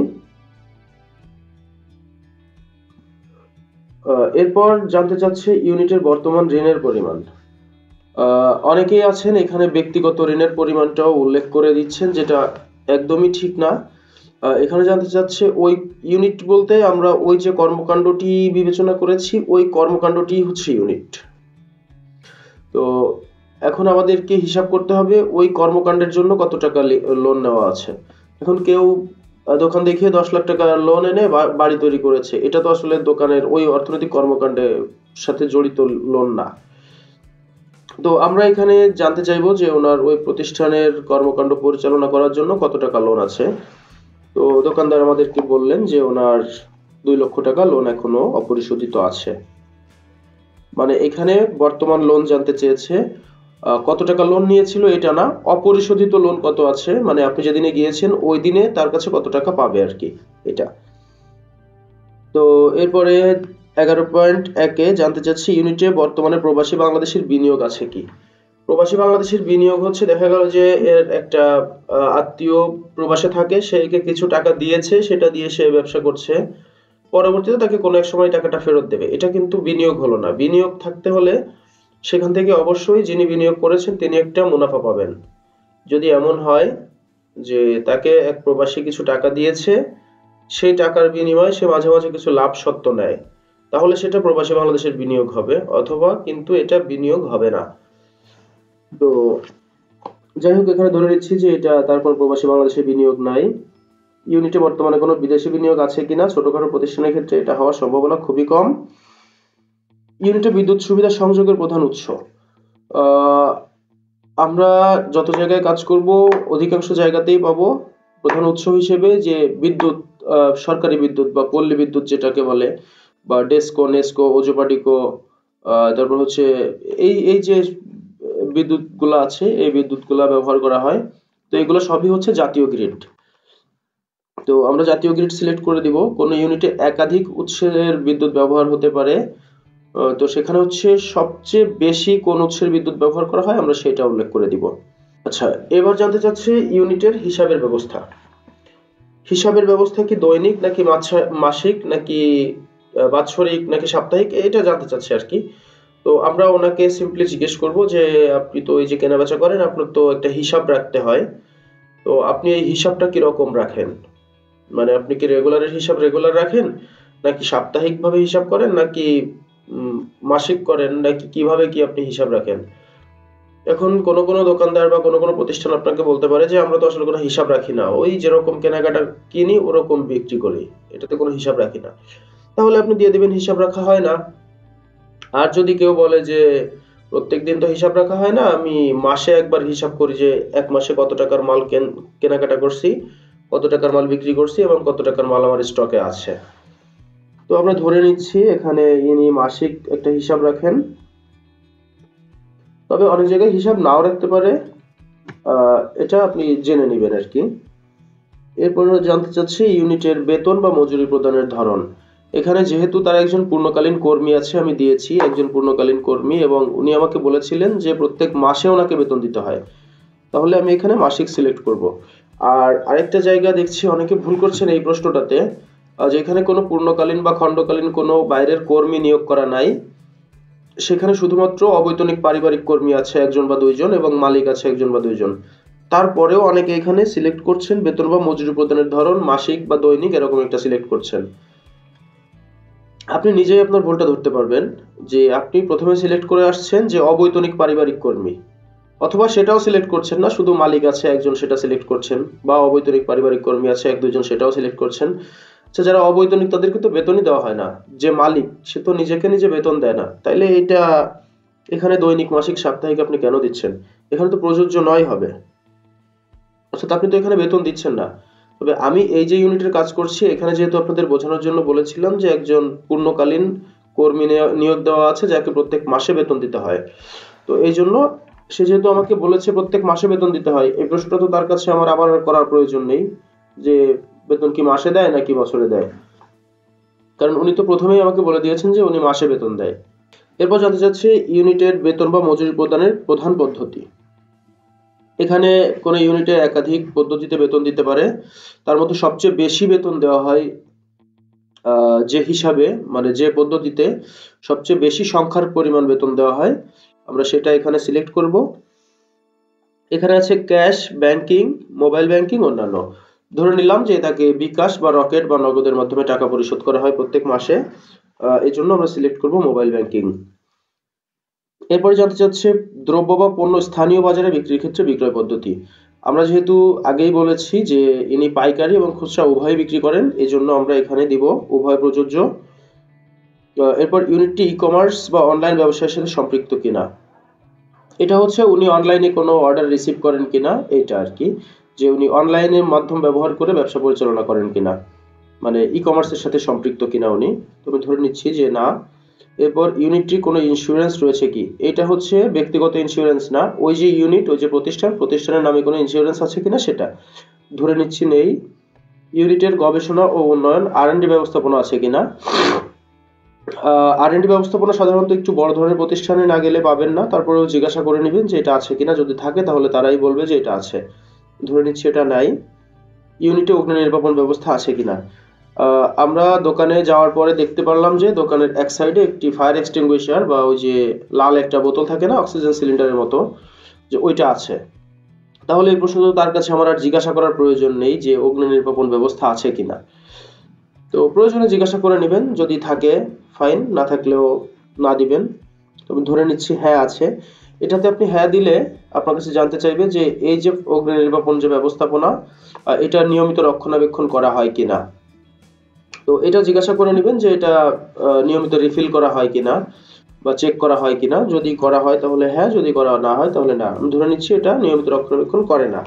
এরপর জানতে চাচ্ছে ইউনিটের বর্তমান ঋণের পরিমাণ। অনেকেই আছেন এখানে ব্যক্তিগত ঋণের পরিমাণটাও উল্লেখ করে দিচ্ছেন, যেটা একদমই ঠিক না। এখানে জানতে চাচ্ছে ওই ইউনিট বলতে আমরা ওই যে কর্মকাণ্ডটি বিবেচনা করেছি ওই কর্মকাণ্ডটি হচ্ছে ইউনিট। তো এখন আমাদেরকে হিসাব করতে হবে ওই কর্মকাণ্ডের জন্য কত টাকা লোন নেওয়া আছে। এখন কেউ দোকান দেখিয়ে 10 লাখ টাকা লোন এনে বাড়ি তৈরি করেছে, এটা তো আসলে দোকানের ওই অর্থনৈতিক কর্মকাণ্ডের সাথে জড়িত লোন না। তো আমরা এখানে জানতে চাইবো যে ওনার ওই প্রতিষ্ঠানের কর্মকাণ্ড পরিচালনা করার জন্য কত টাকা লোন আছে। তো দোকানদার আমাদেরকে বললেন যে ওনার 2 লক্ষ টাকা লোন এখনো অপরিশোধিত আছে। মানে এখানে বর্তমান লোন জানতে চেয়েছে, কত টাকা লোন নিয়েছিল এটা না, অপরিশোধিত লোন কত আছে, মানে আপনি যেদিনে গিয়েছেন ওই দিনে তার কাছে কত টাকা পাবে আর কি, এটা। তো এরপরে 11.1-এ জানতে চাচ্ছি ইউনিটে বর্তমানে প্রবাসী বাংলাদেশের বিনিয়োগ আছে কি। প্রবাসী বাংলাদেশের বিনিয়োগ হচ্ছে, দেখা গেল যে এর একটা আত্মীয় প্রবাসে থাকে, সে একে কিছু টাকা দিয়েছে, সেটা দিয়ে সে ব্যবসা করছে, পরবর্তীতে তাকে কোনো এক সময় টাকাটা ফেরত দেবে, এটা কিন্তু বিনিয়োগ হলো না। বিনিয়োগ থাকতে হলে সেখান থেকে অবশ্যই যিনি বিনিয়োগ করেছেন তিনি একটা মুনাফা পাবেন। যদি এমন হয় যে তাকে এক প্রবাসী কিছু টাকা দিয়েছে, সেই টাকার বিনিময়ে সে মাঝে মাঝে কিছু লাভ সত্ত্ব নেয়, তাহলে সেটা প্রবাসী বাংলাদেশের বিনিয়োগ হবে, অথবা কিন্তু এটা বিনিয়োগ হবে না। তো যাই হোক, এখানে ধরে নিচ্ছি যে এটা তারপর প্রবাসী বাংলাদেশের বিনিয়োগ নাই। ইউনিটে বর্তমানে কোনো বিদেশি বিনিয়োগ আছে কিনা, ছোটখাটো প্রতিষ্ঠানের ক্ষেত্রে এটা হওয়ার সম্ভাবনা খুবই কম। ইউনিটে বিদ্যুৎ সুবিধা সংযোগের প্রধান উৎস, আমরা যত জায়গায় কাজ করব অধিকাংশ জায়গাতেই পাবো প্রধান উৎস হিসেবে যে বিদ্যুৎ, সরকারি বিদ্যুৎ বা পল্লী বিদ্যুৎ যেটাকে বলে, বা ডেসকো, নেসকো, ওজোপাটিকো, তারপর হচ্ছে এই এই যে বিদ্যুৎগুলো আছে এই বিদ্যুৎগুলো ব্যবহার করা হয়। তো এগুলো সবই হচ্ছে জাতীয় গ্রিড। তো আমরা জাতীয় গ্রিড সিলেক্ট করে দিব। কোন ইউনিটে একাধিক উৎসের বিদ্যুৎ ব্যবহার হতে পারে, তো সেখানে হচ্ছে সবচেয়ে বেশি কোন উৎসের বিদ্যুৎ ব্যবহার করা হয় আমরা সেটা উল্লেখ করে দিব। আচ্ছা, এবার জানতে চাচ্ছি ইউনিটের হিসাবের ব্যবস্থা। হিসাবের ব্যবস্থা কি দৈনিক নাকি মাসিক নাকি বাৎসরিক নাকি সাপ্তাহিক, এটা জানতে চাচ্ছি আর কি। তো আমরা ওনাকে সিম্পলি জিজ্ঞেস করব যে আপনি তো এই যে কেনাবেচা করেন, আপনার তো একটা হিসাব রাখতে হয়, তো আপনি এই হিসাবটা কি রকম রাখেন, মানে আপনি কি রেগুলারের হিসাব রেগুলার রাখেন, নাকি সাপ্তাহিক ভাবে হিসাব করেন, নাকি মাসিক করেন, নাকি কিভাবে কি আপনি হিসাব রাখেন। এখন কোনো কোনো দোকানদার বা কোনো কোনো প্রতিষ্ঠান আপনাকে বলতে পারে যে আমরা তো আসলে কোনো হিসাব রাখি না, ওই যেরকম কেনাকাটা কিনি ওরকম বিক্রি করি, এটাতে কোনো হিসাব রাখি না, তাহলে আপনি দিয়ে দিবেন হিসাব রাখা হয় না। আর যদি কেউ বলে যে প্রত্যেকদিন তো হিসাব রাখা হয় না, আমি মাসে একবার হিসাব করি যে এক মাসে কত টাকার মাল কেনাকাটা করছি, কত টাকার মাল বিক্রি করছি এবং কত টাকার মাল আমার স্টকে আছে। তো আমরা ধরে নিচ্ছি এখানে ইনি মাসিক একটা হিসাব রাখেন, তবে অনেক জায়গায় হিসাব নাও রাখতে পারে, এটা আপনি জেনে নেবেন আর কি। এরপর জানতে চাচ্ছি ইউনিটের বেতন বা মজুরি প্রদানের ধরন। এখানে যেহেতু তার একজন পূর্ণকালীন কর্মী আছে, আমি দিয়েছি একজন পূর্ণকালীন কর্মী এবং উনি আমাকে বলেছিলেন যে প্রত্যেক মাসে ওনাকে বেতন দিতে হয়, তাহলে আমি এখানে মাসিক সিলেক্ট করব। আর আরেকটা জায়গা দেখছি অনেকে ভুল করছেন এই প্রশ্নটাতে, যেখানে কোনো পূর্ণকালীন বা খণ্ডকালীন কোনো বাইরের কর্মী নিয়োগ করা নাই, সেখানে শুধুমাত্র অবৈতনিক পারিবারিক কর্মী আছে একজন বা দুইজন এবং মালিক আছে একজন বা দুইজন। তারপরেও অনেকে এখানে সিলেক্ট করছেন বেতন বা মজুরি প্রদানের ধরন মাসিক বা দৈনিক এরকম একটা সিলেক্ট করছেন। আপনি নিজেই আপনার ভুলটা ধরতে পারবেন যে আপনি প্রথমে সিলেক্ট করে আসছেন যে অবৈতনিক পারিবারিক কর্মী, অথবা সেটাও সিলেক্ট করছেন না, শুধু মালিক আছে একজন সেটা সিলেক্ট করছেন, বা অবৈতনিক পারিবারিক কর্মী আছে এক দুইজন সেটাও সিলেক্ট করছেন। আচ্ছা, যারা অবৈতনিক তাদেরকে তো বেতনই দেওয়া হয় না, যে মালিক সে তো নিজেকে নিজে বেতন দেয় না, তাইলে এটা এখানে দৈনিক মাসিক সাপ্তাহিক আপনি কেন দিচ্ছেন, এখানে তো প্রযোজ্য নয় হবে, অর্থাৎ আপনি তো এখানে বেতন দিচ্ছেন না। তবে আমি এই যে ইউনিটের কাজ করছি এখানে যেহেতু আপনাদের বোঝানোর জন্য বলেছিলাম যে একজন পূর্ণকালীন কর্মী নিয়োগ দেওয়া আছে যাকে প্রত্যেক মাসে বেতন দিতে হয়, তো এই জন্য সে যেহেতু আমাকে বলেছে প্রত্যেক মাসে বেতন দিতে হয়, এই প্রশ্নটা তো তার কাছে আমার আবার করার প্রয়োজন নেই যে বেতন কি মাসে দেয় নাকি বছরে দেয়, কারণ উনি তো প্রথমেই আমাকে বলে দিয়েছেন যে উনি মাসে বেতন দেয়। এরপর জানতে চাচ্ছি ইউনিটের বেতন বা মজুরি প্রদানের প্রধান পদ্ধতি। এখানে কোন ইউনিটে একাধিক পদ্ধতিতে বেতন দিতে পারে, তার মধ্যে সবচেয়ে বেশি বেতন দেওয়া হয় যে হিসাবে, মানে যে পদ্ধতিতে সবচেয়ে বেশি সংখ্যার পরিমাণ বেতন দেওয়া হয় আমরা সেটা এখানে সিলেক্ট করব। এখানে আছে ক্যাশ, ব্যাংকিং, মোবাইল ব্যাংকিং, অন্যান্য। ধরে নিলাম যে তাকে বিকাশ বা রকেট বা নগদের মাধ্যমে টাকা পরিশোধ করা হয় প্রত্যেক মাসে, এই জন্য আমরা সিলেক্ট করব মোবাইল ব্যাংকিং। এরপরে জানতে চাচ্ছে দ্রব্য বা পণ্য স্থানীয় বাজারে বিক্রির ক্ষেত্রে বিক্রয় পদ্ধতি। আমরা যেহেতু আগেই বলেছি যে ইনি পাইকারি এবং খুচরা উভয় বিক্রি করেন, এই জন্য আমরা এখানে দিব উভয় প্রযোজ্য। এরপর ইউনিটটি ই কমার্স বা অনলাইন ব্যবসায়ের সাথে সম্পৃক্ত কিনা। এটা হচ্ছে উনি অনলাইনে কোনো অর্ডার রিসিভ করেন কিনা, এটা আর কি, যে উনি অনলাইনের মাধ্যম ব্যবহার করে ব্যবসা পরিচালনা করেন কিনা, মানে ই কমার্সের সাথে সম্পৃক্ত কিনা উনি। তবে ধরে নিচ্ছি যে না। এরপর ইউনিটটির কোনো ইন্স্যুরেন্স রয়েছে কি। এটা হচ্ছে ব্যক্তিগত ইন্স্যুরেন্স না, ওই যে ইউনিট, ওই যে প্রতিষ্ঠানের নামে কোনো ইন্স্যুরেন্স আছে কিনা সেটা ধরে নিচ্ছি নেই। ইউনিটের গবেষণা ও উন্নয়ন আর&ডি ব্যবস্থাপনা আছে কিনা। আর&ডি ব্যবস্থাপনা সাধারণত একটু বড় ধরনের প্রতিষ্ঠানে না গেলে পাবেন না, তারপরেও জিজ্ঞাসা করে নেবেন যে এটা আছে কিনা, যদি থাকে তাহলে তারাই বলবে যে এটা আছে। ধরে নিচ্ছি এটা নাই। ইউনিটে অগ্নি নির্বাপন ব্যবস্থা আছে কিনা। আমরা দোকানে যাওয়ার পরে দেখতে পারলাম যে দোকানের এক সাইডে একটি ফায়ার এক্সটিংগুইশার বা ওই যে লাল একটা বোতল থাকে না অক্সিজেন সিলিন্ডারের মতো, যে ওইটা আছে। তাহলে এই প্রশ্ন তার কাছে আমার আর জিজ্ঞাসা করার প্রয়োজন নেই যে অগ্নি নির্বাপন ব্যবস্থা আছে কিনা। তো প্রয়োজনে জিজ্ঞাসা করে নেবেন, যদি থাকে ফাইন, না থাকলেও না দিবেন। তবে ধরে নিচ্ছি হ্যাঁ আছে। এটাতে আপনি হ্যাঁ দিলে আপনার কাছে জানতে চাইবে যে এই যে অগ্নি নির্বাপন যে ব্যবস্থাপনা, এটা নিয়মিত রক্ষণাবেক্ষণ করা হয় কিনা। তো এটা জিজ্ঞাসা করে নেবেন যে এটা নিয়মিত রিফিল করা হয় কিনা বা চেক করা হয় কিনা। যদি করা হয় তাহলে হ্যাঁ, যদি করা না হয় তাহলে না। আমি ধরে নিচ্ছি এটা নিয়মিত রক্ষণাবেক্ষণ করে না।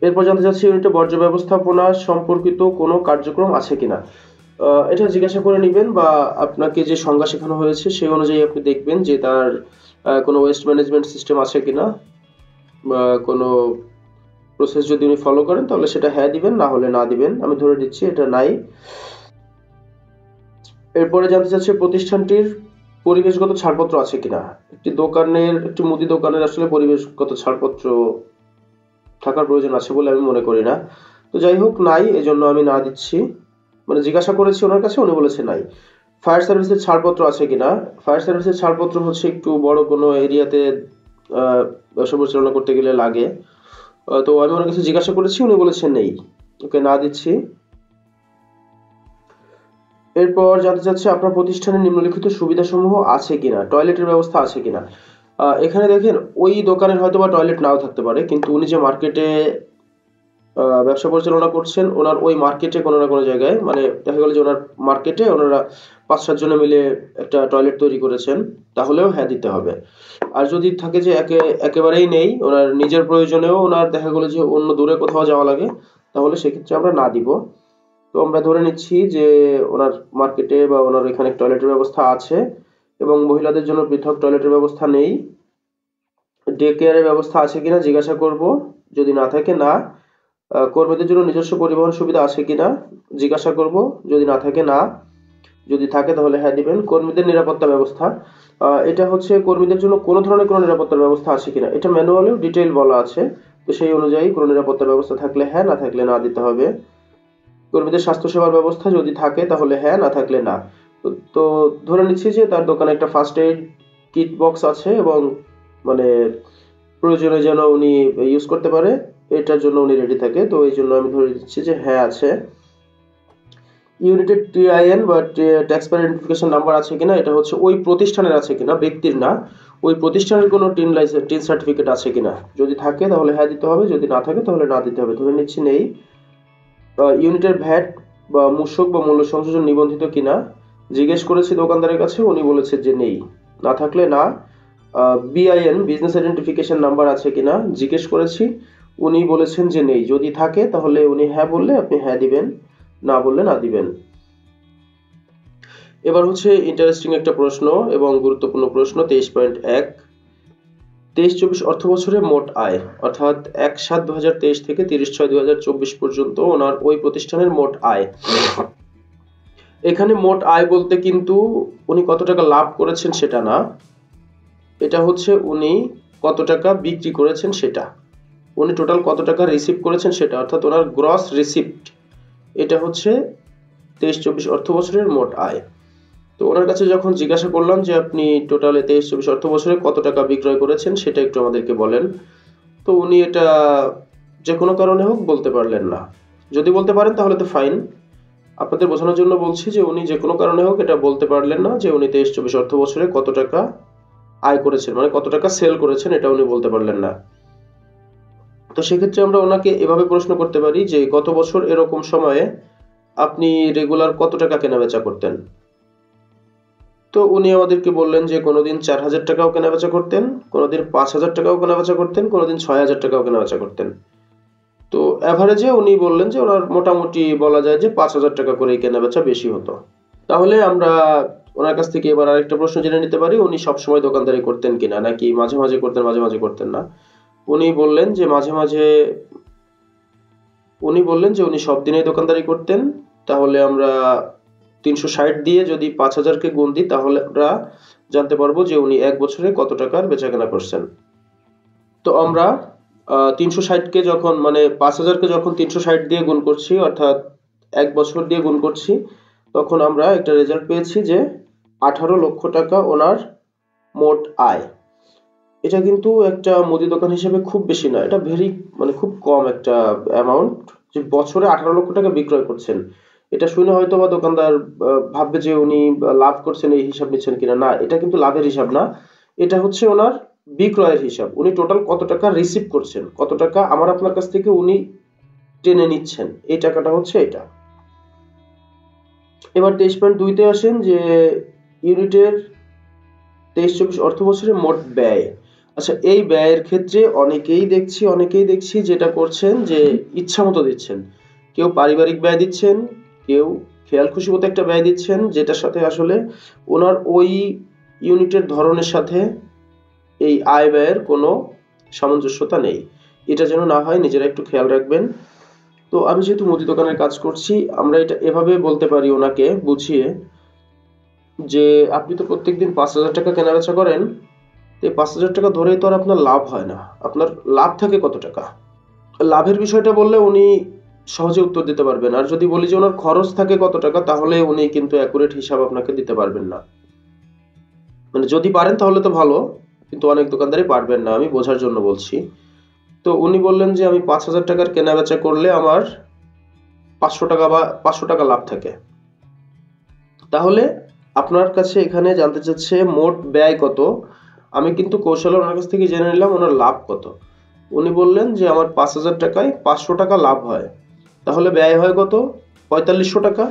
এরপর জানতে চাচ্ছি ইউনিটে বর্জ্য ব্যবস্থাপনা সম্পর্কিত কোনো কার্যক্রম আছে কিনা। এটা জিজ্ঞাসা করে নেবেন, বা আপনাকে যে সংজ্ঞা শেখানো হয়েছে সেই অনুযায়ী আপনি দেখবেন যে তার কোনো ওয়েস্ট ম্যানেজমেন্ট সিস্টেম আছে কিনা, বা কোনো প্রসেস যদি উনি ফলো করেন তাহলে সেটা হ্যাঁ দিবেন, না হলে না দিবেন। আমি ধরে দিচ্ছি এটা নাই। এরপরে জানতে চাচ্ছি প্রতিষ্ঠানটির পরিবেশগত ছাড়পত্র আছে কিনা। একটি মুদি দোকানের আসলে পরিবেশগত ছাড়পত্র থাকার প্রয়োজন আছে বলে আমি মনে করি না। তো যাই হোক, নাই, এজন্য আমি না দিচ্ছি। মানে জিজ্ঞাসা করেছি ওনার কাছে, উনি বলেছে নাই। ফায়ার সার্ভিসের ছাড়পত্র আছে কিনা। ফায়ার সার্ভিসের ছাড়পত্র হচ্ছে একটু বড় কোনো এরিয়াতে ব্যবসা পরিচালনা করতে গেলে লাগে। তো আমি ওনার কাছে জিজ্ঞাসা করেছি, উনি বলেছেন নেই। ওকে, না দিচ্ছি। এরপর জানতে চাচ্ছে আপনার প্রতিষ্ঠানে নিম্নলিখিত সুবিধাসমূহ আছে কিনা। টয়লেটের ব্যবস্থা আছে কিনা। এখানে দেখেন ওই দোকানের হয়তো বা টয়লেট নাও থাকতে পারে, কিন্তু উনি যে মার্কেটে ব্যবসা পরিচালনা করছেন, ওনার ওই মার্কেটে কোনো না কোনো জায়গায়, মানে দেখা গেল যে ওনার মার্কেটে ওনারা 5-7 জনে মিলে একটা টয়লেট তৈরি করেছেন, তাহলেও হ্যাঁ দিতে হবে। আর যদি থাকে যে একেবারেই নেই, ওনার নিজের প্রয়োজনেও ওনার দেখা গেলো যে অন্য দূরে কোথাও যাওয়া লাগে, তাহলে সেক্ষেত্রে আমরা না দিব। তো আমরা ধরে নিচ্ছি যে ওনার মার্কেটে বা ওনার এখানে টয়লেটের ব্যবস্থা আছে, এবং মহিলাদের জন্য পৃথক টয়লেটের ব্যবস্থা নেই। ডে কেয়ারের ব্যবস্থা আছে কিনা জিজ্ঞাসা করব, যদি না থাকে না। কর্মীদের জন্য নিজস্ব পরিবহন সুবিধা আছে কিনা জিজ্ঞাসা করব, যদি না থাকে না। যদি থাকে তাহলে হ্যাঁ দিবেন। কর্মীদের নিরাপত্তা ব্যবস্থা, এটা হচ্ছে কর্মীদের জন্য কোনো ধরনের কোনো নিরাপত্তার ব্যবস্থা আছে কিনা। এটা ম্যানুয়ালেও ডিটেইল বলা আছে, তো সেই অনুযায়ী কোনো নিরাপত্তা ব্যবস্থা থাকলে হ্যাঁ, না থাকলে না দিতে হবে। কর্মীদের স্বাস্থ্যসেবার ব্যবস্থা যদি থাকে তাহলে হ্যাঁ, না থাকলে না। তো ধরে নিচ্ছি যে তার দোকানে একটা ফার্স্ট এইড কিট বক্স আছে, এবং মানে প্রয়োজনে যেন উনি ইউজ করতে পারে, এটার জন্য উনি রেডি থাকে। তো এই জন্য আমি ধরে দিচ্ছি যে হ্যাঁ আছে। ইউনিটেড টিআইএন বা ট্যাক্স পেয়ার আইডেন্টিফিকেশন নাম্বার আছে কিনা। এটা হচ্ছে ওই প্রতিষ্ঠানের আছে কিনা, ব্যক্তির না। ওই প্রতিষ্ঠানের কোনো টিন সার্টিফিকেট আছে কিনা। যদি থাকে তাহলে হ্যাঁ দিতে হবে, যদি না থাকে তাহলে না দিতে হবে। ধরে নিচ্ছি নেই। ইউনিটের ভ্যাট বা মূসক বা মূল্য সংযোজন নিবন্ধিত কিনা জিজ্ঞেস করেছি দোকানদারের কাছে, উনি বলেছে যে নেই, না থাকলে না। বিআইএন বিজনেস আইডেন্টিফিকেশন নাম্বার আছে কিনা জিজ্ঞেস করেছি, উনি বলেছেন যে নেই। যদি থাকে তাহলে উনি হ্যাঁ বললে আপনি হ্যাঁ দিবেন, না বললে না দিবেন। এবার হচ্ছে ইন্টারেস্টিং একটা প্রশ্ন এবং গুরুত্বপূর্ণ প্রশ্ন 23.1। 23-24 অর্থ বছরে মোট আয়, অর্থাৎ 1/7/2023 থেকে 30/6/2024 পর্যন্ত ওনার ওই প্রতিষ্ঠানের মোট আয়। এখানে মোট আয় বলতে কিন্তু উনি কত টাকা লাভ করেছেন সেটা না, এটা হচ্ছে উনি কত টাকা বিক্রি করেছেন সেটা। উনি টোটাল কত টাকা রিসিভ করেছেন সেটা, অর্থাৎ ওনার গ্রস রিসিপ্ট। এটা হচ্ছে 23-24 অর্থ বছরের মোট আয়। তো ওনার কাছে যখন জিজ্ঞাসা করলাম যে আপনি টোটালে 23-24 অর্থ বছরে কত টাকা বিক্রয় করেছেন সেটা একটু আমাদেরকে বলেন, তো উনি এটা যে কোনো কারণে হোক বলতে পারলেন না। যদি বলতে পারেন তাহলে তো ফাইন, আপনাদের বোঝানোর জন্য বলছি যে উনি যে কোনো কারণে হোক এটা বলতে পারলেন না যে উনি 23-24 অর্থ বছরে কত টাকা আয় করেছেন, মানে কত টাকা সেল করেছেন, এটা উনি বলতে পারলেন না। তো সেক্ষেত্রে আমরা ওনাকে এভাবে প্রশ্ন করতে পারি যে গত বছর এরকম সময়ে আপনি রেগুলার কত টাকা কেনাবেচা করতেন। তো উনি আমাদেরকে বললেন যে কোনোদিন 4,000 টাকাও কেনাবেচা করতেন, কোনোদিন 5,000 টাকাও কেনাবেচা করতেন, কোনোদিন 6,000 টাকাও কেনাবেচা করতেন। তো অ্যাভারেজে উনি বললেন যে ওনার মোটামুটি বলা যায় যে 5,000 টাকা করেই কেনাবেচা বেশি হতো। তাহলে আমরা ওনার কাছ থেকে এবার আরেকটা প্রশ্ন জেনে নিতে পারি, উনি সবসময় দোকানদারি করতেন কিনা, নাকি মাঝে মাঝে করতেন মাঝে মাঝে করতেন না। উনি বললেন যে মাঝে মাঝে, উনি সব দিনেই দোকানদারি করতেন। তাহলে আমরা 360 দিয়ে যদি 5,000 কে গুণ দিই তাহলে আমরা জানতে পারবো যে উনি এক বছরে কত টাকার বেচাকেনা করছেন। তো আমরা 360 কে যখন, মানে 5,000 কে যখন 360 দিয়ে গুণ করছি, অর্থাৎ এক বছর দিয়ে গুণ করছি, তখন আমরা একটা রেজাল্ট পেয়েছি যে 18 লক্ষ টাকা ওনার মোট আয়। এটা কিন্তু একটা মুদি দোকান হিসেবে খুব বেশি না, এটা ভেরি, মানে খুব কম একটা অ্যামাউন্ট, যে বছরে 18 লক্ষ টাকা বিক্রয় করছেন। এটা শুনে হয়তো বা দোকানদার ভাববে যে উনি লাভ করছেন এই হিসাব নিচ্ছেন কিনা। না, এটা কিন্তু লাভের হিসাব না, এটা হচ্ছে ওনার বিক্রয়ের হিসাব। উনি টোটাল কত টাকা রিসিভ করছেন, কত টাকা আমার আপনার কাছ থেকে উনি টেনে নিচ্ছেন, এই টাকাটা হচ্ছে এটা। এবার 23.2 তে আসেন যে ইউনিটের 23-24 অর্থ বছরে মোট ব্যয়। আচ্ছা, এই ব্যয়ের ক্ষেত্রে অনেকেই দেখছি যেটা করছেন যে ইচ্ছা মতো দিচ্ছেন। কেউ পারিবারিক ব্যয় দিচ্ছেন, কেউ খেয়াল খুশি মতো একটা ব্যয় দিচ্ছেন, যেটার সাথে আসলে ওনার ওই ইউনিটের ধরনের সাথে এই আয় ব্যয়ের কোনো সামঞ্জস্যতা নেই। এটা যেন না হয় নিজেরা একটু খেয়াল রাখবেন। তো আমি যেহেতু মুদি দোকানের কাজ করছি, আমরা এটা এভাবে বলতে পারি ওনাকে বুঝিয়ে যে আপনি তো প্রত্যেকদিন 5,000 টাকা কেনাবেচা করেন, এই 5,000 টাকা ধরেই তো আর আপনার লাভ হয় না, আপনার লাভ থাকে কত টাকা। লাভের বিষয়টা বললে উনি সহজে উত্তর দিতে পারবেন। আর যদি বলি যে ওনার খরচ থাকে কত টাকা, তাহলে উনি কিন্তু অ্যাকুরেট হিসাব আপনাকে দিতে পারবেন না। মানে যদি পারেন তাহলে তো ভালো, কিন্তু অনেক দোকানদারই পারবেন না, আমি বোঝার জন্য বলছি। তো উনি বললেন যে আমি 5,000 টাকার কেনাবেচা করলে আমার 500 টাকা বা 500 টাকা লাভ থাকে। তাহলে আপনার কাছে এখানে জানতে চাচ্ছে মোট ব্যয় কত। আমি কিন্তু কৌশলে ওনার কাছ থেকে জেনে নিলাম ওনার লাভ কত। উনি বললেন যে আমার 5,000 টাকায় 500 টাকা লাভ হয়, তাহলে ব্যয় হয় কত, 4,500 টাকা।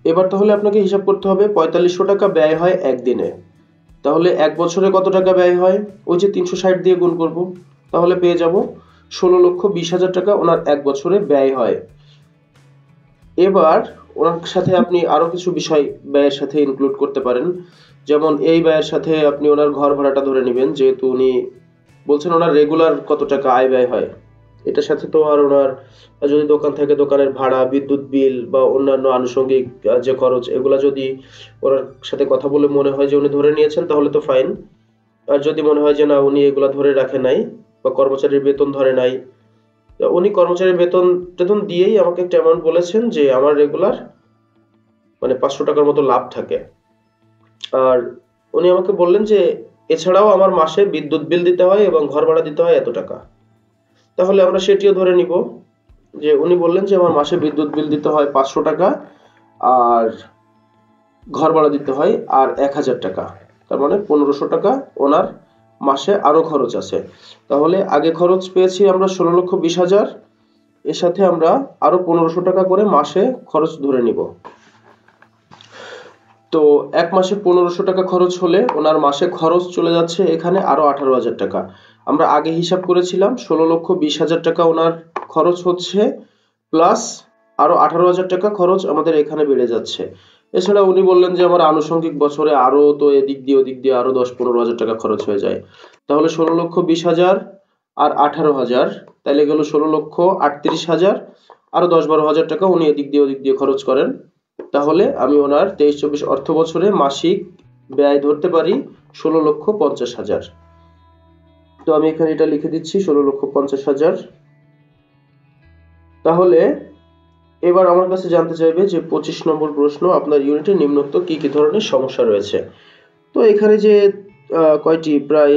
এবার তাহলে আপনাকে হিসাব করতে হবে 4,500 টাকা ব্যয় হয় একদিনে, তাহলে এক বছরে কত টাকা ব্যয় হয়, ওই যে 360 দিয়ে গুণ করব, তাহলে পেয়ে যাব 16,20,000 টাকা ওনার এক বছরে ব্যয় হয়। এবার ওনার সাথে আপনি আরো কিছু বিষয় ব্যয়ের সাথে ইনক্লুড করতে পারেন। যেমন এই ব্যয়ের সাথে আপনি ওনার ঘর ভাড়াটা ধরে নেবেন, যেহেতু উনি বলছেন ওনার রেগুলার কত টাকা আয় ব্যয় হয়। এটার সাথে তো আর ওনার যদি দোকান থাকে দোকানের ভাড়া, বিদ্যুৎ বিল বা অন্যান্য আনুষঙ্গিক যে খরচ, এগুলা যদি ওনার সাথে কথা বলে মনে হয় যে উনি ধরে নিয়েছেন তাহলে তো ফাইন। আর যদি মনে হয় যে না উনি এগুলা ধরে রাখে নাই বা কর্মচারীর বেতন ধরে নাই, উনি কর্মচারীর বেতন টেতন দিয়েই আমাকে একটা অ্যামাউন্ট বলেছেন যে আমার রেগুলার মানে 500 টাকার মতো লাভ থাকে। আর উনি আমাকে বললেন যে এছাড়াও আমার মাসে বিদ্যুৎ বিল দিতে হয় এবং ঘর ভাড়া দিতে হয় এত টাকা। তাহলে আমরা সেটিও ধরে নিব যে উনি বললেন যে আমার মাসে বিদ্যুৎ বিল দিতে হয় 500 টাকা, আর ঘর ভাড়া দিতে হয় আর 1,000 টাকা, তার মানে 1,500 টাকা ওনার মাসে আরো খরচ আছে। তাহলে আগে খরচ পেয়েছি আমরা 16,20,000, এর সাথে আমরা আরো 1,500 টাকা করে মাসে খরচ ধরে নিব। তো এক মাসে 1,500 টাকা খরচ হলে ওনার মাসে খরচ চলে যাচ্ছে এখানে আরো 18,000 টাকা। আমরা আগে হিসাব করেছিলাম 16,20,000 টাকা ওনার খরচ হচ্ছে, প্লাস আরো 18,000 টাকা খরচ আমাদের এখানে বেড়ে যাচ্ছে। এছাড়া উনি বললেন যে আমার আনুষঙ্গিক বছরে আরো তো এদিক দিয়ে ওদিক দিয়ে আরো 10-15,000 টাকা খরচ হয়ে যায়। তাহলে 16,20,000 আর 18,000, তাইলে গেল 16,38,000, আরো 10-12,000 টাকা উনি এদিক দিয়ে ওদিক দিয়ে খরচ করেন। তাহলে আমি ওনার 23-24 অর্থ বছরে মাসিক ব্যয় ধরতে পারি 16,50,000। তো আমি এখানে এটা লিখে দিচ্ছি 16,50,000। তাহলে এবার আমার কাছে জানতে চাইবে যে 25 নম্বর প্রশ্ন, আপনার ইউনিটে নিম্নোক্ত কি কি ধরনের সমস্যা রয়েছে। তো এখানে যে কয়টি প্রায়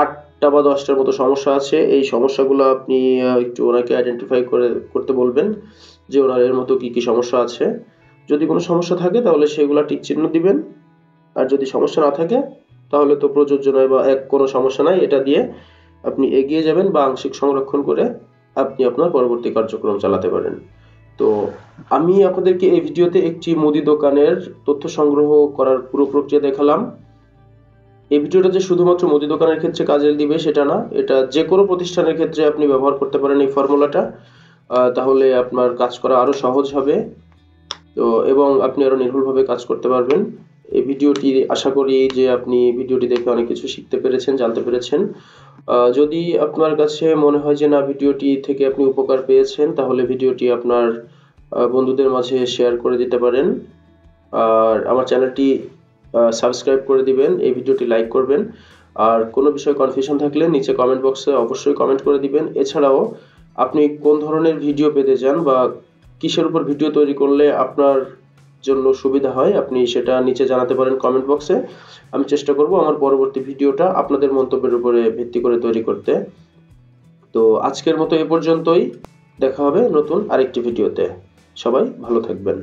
8 8টা বা 10টার মতো সমস্যা আছে। এই সমস্যাগুলো আপনি একটু ওনাকে আইডেন্টিফাই করতে বলবেন যে ওনার এর মতো কি কি সমস্যা আছে। যদি কোনো সমস্যা থাকে তাহলে সেগুলা টিক চিহ্ন দিবেন, আর যদি সমস্যা না থাকে তাহলে তো প্রযোজ্য নয় বা কোনো সমস্যা নাই, এটা দিয়ে আপনি এগিয়ে যাবেন বা আংশিক সংরক্ষণ করে আপনি আপনার পরবর্তী কার্যক্রম চালাতে পারেন। তো আমি আপনাদেরকে এই ভিডিওতে একটি মুদি দোকানের তথ্য সংগ্রহ করার পুরো প্রক্রিয়া দেখালাম। এই ভিডিওটা যে শুধুমাত্র মুদি দোকানের ক্ষেত্রে কাজে দিবে সেটা না, এটা যে কোনো প্রতিষ্ঠানের ক্ষেত্রে আপনি ব্যবহার করতে পারেন এই ফর্মুলাটা। তাহলে আপনার কাজ করা আরো সহজ হবে, তো এবং আপনি আরো নির্ভুলভাবে কাজ করতে পারবেন। এই ভিডিওটি আশা করি যে আপনি ভিডিওটি দেখে অনেক কিছু শিখতে পেরেছেন, জানতে পেরেছেন। যদি আপনার কাছে মনে হয় যে না, ভিডিওটি থেকে আপনি উপকার পেয়েছেন, তাহলে ভিডিওটি আপনার বন্ধুদের মাঝে শেয়ার করে দিতে পারেন। আর আমার চ্যানেলটি সাবস্ক্রাইব করে দিবেন, এই ভিডিওটি লাইক করবেন। আর কোনো বিষয়ে কনফিউশন থাকলে নিচে কমেন্ট বক্সে অবশ্যই কমেন্ট করে দিবেন। এছাড়াও আপনি কোন ধরনের ভিডিও পেতে চান বা কিসের উপর ভিডিও তৈরি করলে আপনার জন্য সুবিধা হয়, আপনি সেটা নিচে জানাতে পারেন কমেন্ট বক্সে। আমি চেষ্টা করব আমার পরবর্তী ভিডিওটা আপনাদের মন্তব্যের উপরে ভিত্তি করে তৈরি করতে। তো আজকের মতো এ পর্যন্তই, দেখা হবে নতুন আরেকটি ভিডিওতে। সবাই ভালো থাকবেন।